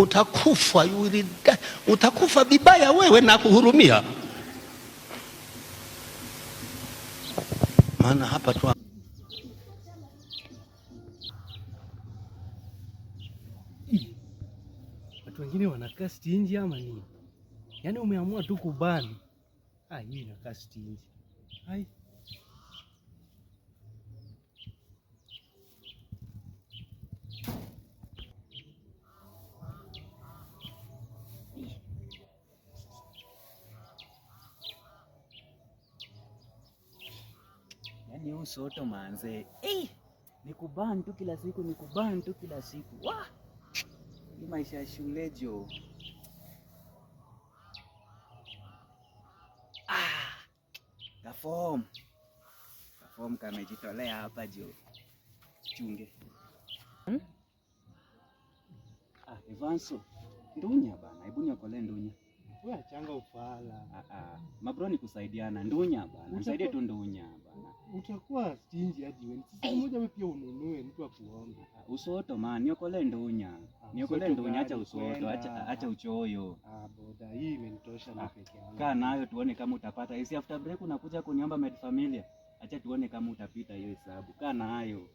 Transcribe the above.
utakufa, utakufa vibaya wewe na kuhurumia. Maana hapa tu watu wengine wanakaa stingy ama nini? Yaani umeamua tu kubani. Hii inakaa stingy. Hai. Yaani usoto manze. Ni kuban tu kila siku, ni kuban tu kila siku. Wah! Ni maisha ya shule jo. Kafom kamejitolea hapa jo. Chunge. Evanso. Ndunya bana, hebu niokole ndunya. Wewe achanga ufala. Mabro ni kusaidiana, ndunya bana. Msaidie tu ndunya bana. Utakuwa stingy hadi wewe. Sasa mmoja wewe pia ununue mtu akuombe. Usoto man, niokole ndunya. Niokole ndunya, acha usoto, acha uchoyo. Boda hii imenitosha na peke yangu. Kaa nayo tuone kama utapata. Isi after break unakuja kuniomba med familia. Acha tuone kama utapita hiyo hesabu. Kaa nayo.